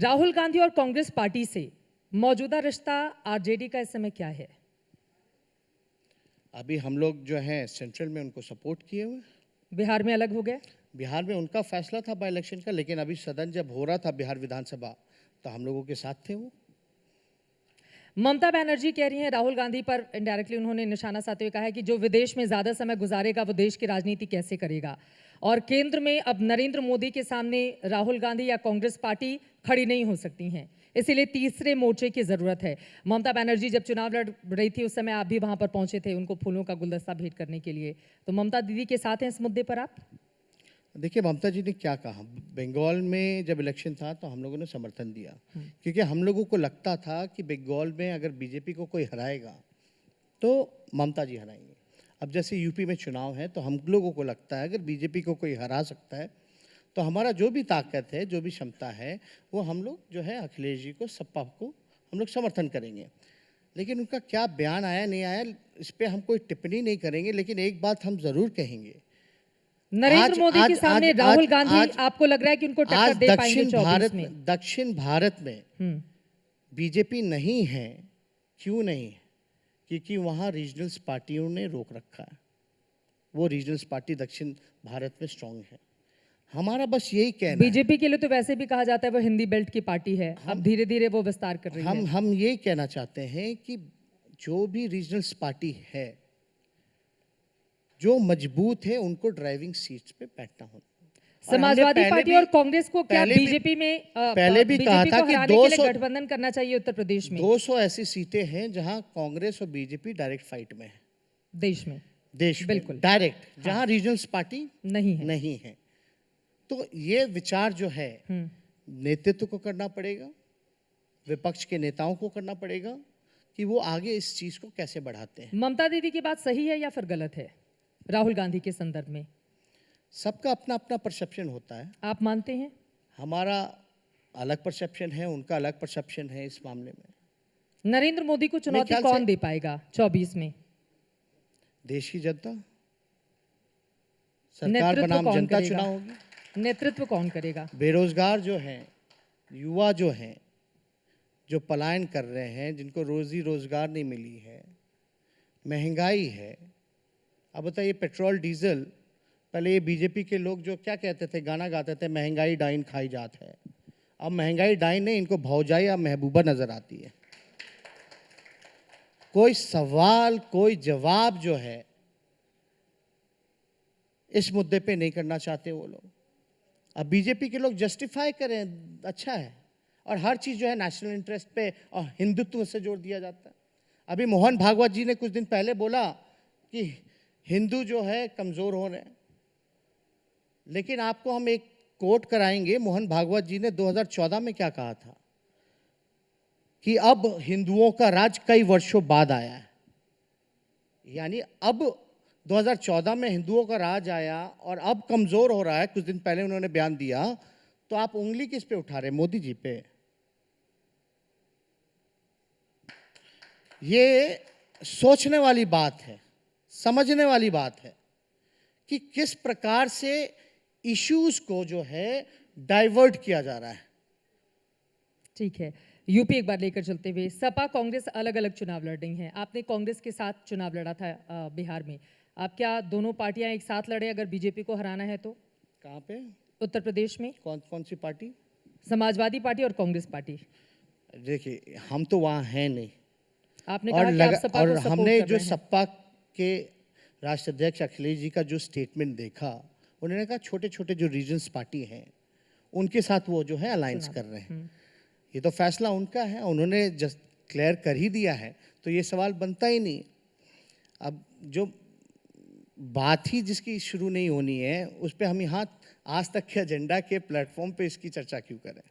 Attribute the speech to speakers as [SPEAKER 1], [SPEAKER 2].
[SPEAKER 1] राहुल गांधी और कांग्रेस पार्टी से मौजूदा रिश्ता आरजेडी का इस समय क्या है?
[SPEAKER 2] अभी हम लोग जो है सेंट्रल में उनको सपोर्ट किए हुए।
[SPEAKER 1] बिहार में अलग हो गए?
[SPEAKER 2] बिहार में उनका फैसला था बाई इलेक्शन का, लेकिन अभी सदन जब हो रहा था बिहार विधानसभा तो हम लोगों के साथ थे वो।
[SPEAKER 1] ममता बनर्जी कह रही हैं राहुल गांधी पर इनडायरेक्टली उन्होंने निशाना साधते हुए कहा है कि जो विदेश में ज्यादा समय गुजारेगा वो देश की राजनीति कैसे करेगा, और केंद्र में अब नरेंद्र मोदी के सामने राहुल गांधी या कांग्रेस पार्टी खड़ी नहीं हो सकती हैं, इसीलिए तीसरे मोर्चे की जरूरत है। ममता बनर्जी जब चुनाव लड़ रही थी उस समय आप भी वहां पर पहुंचे थे उनको फूलों का गुलदस्ता भेंट करने के लिए, तो ममता दीदी के साथ हैं इस मुद्दे पर आप?
[SPEAKER 2] देखिए ममता जी ने क्या कहा, बंगाल में जब इलेक्शन था तो हम लोगों ने समर्थन दिया, क्योंकि हम लोगों को लगता था कि बंगाल में अगर बीजेपी को कोई हराएगा तो ममता जी हराएंगे। अब जैसे यूपी में चुनाव है तो हम लोगों को लगता है अगर बीजेपी को कोई हरा सकता है तो हमारा जो भी ताकत है, जो भी क्षमता है, वो हम लोग जो है अखिलेश जी को, सपा को हम लोग समर्थन करेंगे। लेकिन उनका क्या बयान आया नहीं आया इस पर हम कोई टिप्पणी नहीं करेंगे, लेकिन एक बात हम ज़रूर कहेंगे,
[SPEAKER 1] नरेंद्र मोदी के सामने राहुल गांधी आपको लग रहा है कि उनको टक्कर दे पाएंगे 24 में?
[SPEAKER 2] दक्षिण भारत में बीजेपी नहीं है। क्यों नहीं है? क्योंकि वहाँ रीजनल्स पार्टियों ने रोक रखा है। वो रीजनल्स पार्टी दक्षिण भारत में स्ट्रांग है। हमारा बस यही कहना है।
[SPEAKER 1] बीजेपी के लिए तो वैसे भी कहा जाता है वो हिंदी बेल्ट की पार्टी है, अब धीरे धीरे वो विस्तार कर रही है।
[SPEAKER 2] हम यही कहना चाहते हैं कि जो भी रीजनल्स पार्टी है जो मजबूत है उनको ड्राइविंग सीट्स पे बैठना होता।
[SPEAKER 1] समाजवादी पार्टी और कांग्रेस को क्या बीजेपी में
[SPEAKER 2] पहले भी कहा था कि
[SPEAKER 1] 200 गठबंधन करना चाहिए उत्तर प्रदेश में?
[SPEAKER 2] 200 ऐसी सीटें हैं जहां कांग्रेस और बीजेपी डायरेक्ट फाइट में है देश में बिल्कुल डायरेक्ट, जहां रीजनल्स पार्टी नहीं है। तो ये विचार जो है नेतृत्व को करना पड़ेगा, विपक्ष के नेताओं को करना पड़ेगा कि वो आगे इस चीज को कैसे बढ़ाते हैं।
[SPEAKER 1] ममता दीदी की बात सही है या फिर गलत है राहुल गांधी के संदर्भ में?
[SPEAKER 2] सबका अपना अपना परसेप्शन होता है।
[SPEAKER 1] आप मानते हैं?
[SPEAKER 2] हमारा अलग परसेप्शन है, उनका अलग परसेप्शन है इस मामले में।
[SPEAKER 1] नरेंद्र मोदी को चुनौती कौन दे पाएगा 24 में?
[SPEAKER 2] देश की जनता, सरकार बनाम जनता चुनाव होगी।
[SPEAKER 1] नेतृत्व कौन करेगा?
[SPEAKER 2] बेरोजगार जो हैं, युवा जो हैं, जो पलायन कर रहे हैं, जिनको रोजी रोजगार नहीं मिली है, महंगाई है। अब बताइए पेट्रोल डीजल, पहले ये बीजेपी के लोग जो क्या कहते थे, गाना गाते थे, महंगाई डाइन खाई जात है। अब महंगाई डाइन नहीं, इनको भौजाई या महबूबा नजर आती है। कोई सवाल, कोई जवाब जो है इस मुद्दे पे नहीं करना चाहते वो लोग। अब बीजेपी के लोग जस्टिफाई करें, अच्छा है, और हर चीज जो है नेशनल इंटरेस्ट पे और हिंदुत्व से जोड़ दिया जाता है। अभी मोहन भागवत जी ने कुछ दिन पहले बोला कि हिंदू जो है कमजोर हो रहे हैं, लेकिन आपको हम एक कोट कराएंगे। मोहन भागवत जी ने 2014 में क्या कहा था कि अब हिंदुओं का राज कई वर्षों बाद आया है, यानी अब 2014 में हिंदुओं का राज आया और अब कमजोर हो रहा है। कुछ दिन पहले उन्होंने बयान दिया, तो आप उंगली किस पे उठा रहे? मोदी जी पे। ये सोचने वाली बात है, समझने वाली बात है कि किस प्रकार से इश्यूज को जो है डाइवर्ट किया जा रहा है।
[SPEAKER 1] ठीक है, यूपी एक बार लेकर चलते हुए, सपा कांग्रेस अलग अलग चुनाव लड़ रही हैं। आपने कांग्रेस के साथ चुनाव लड़ा था बिहार में, आप क्या दोनों पार्टियां एक साथ लड़े अगर बीजेपी को हराना है तो?
[SPEAKER 2] कहाँ पे?
[SPEAKER 1] उत्तर प्रदेश में।
[SPEAKER 2] कौन सी पार्टी?
[SPEAKER 1] समाजवादी पार्टी और कांग्रेस पार्टी।
[SPEAKER 2] देखिए हम तो वहाँ हैं नहीं,
[SPEAKER 1] आपने कहा कि आप सपा को सपोर्ट
[SPEAKER 2] हमने
[SPEAKER 1] कर
[SPEAKER 2] जो
[SPEAKER 1] रहे हैं।
[SPEAKER 2] सपा के राष्ट्रीय अध्यक्ष अखिलेश जी का जो स्टेटमेंट देखा, उन्होंने कहा छोटे छोटे जो रीजन्स पार्टी हैं उनके साथ वो जो है अलायंस कर रहे हैं। ये तो फैसला उनका है, उन्होंने जस्ट क्लियर कर ही दिया है, तो ये सवाल बनता ही नहीं। अब जो बात ही जिसकी शुरू नहीं होनी है उस पर हम यहाँ आज तक के एजेंडा के प्लेटफॉर्म पे इसकी चर्चा क्यों करें?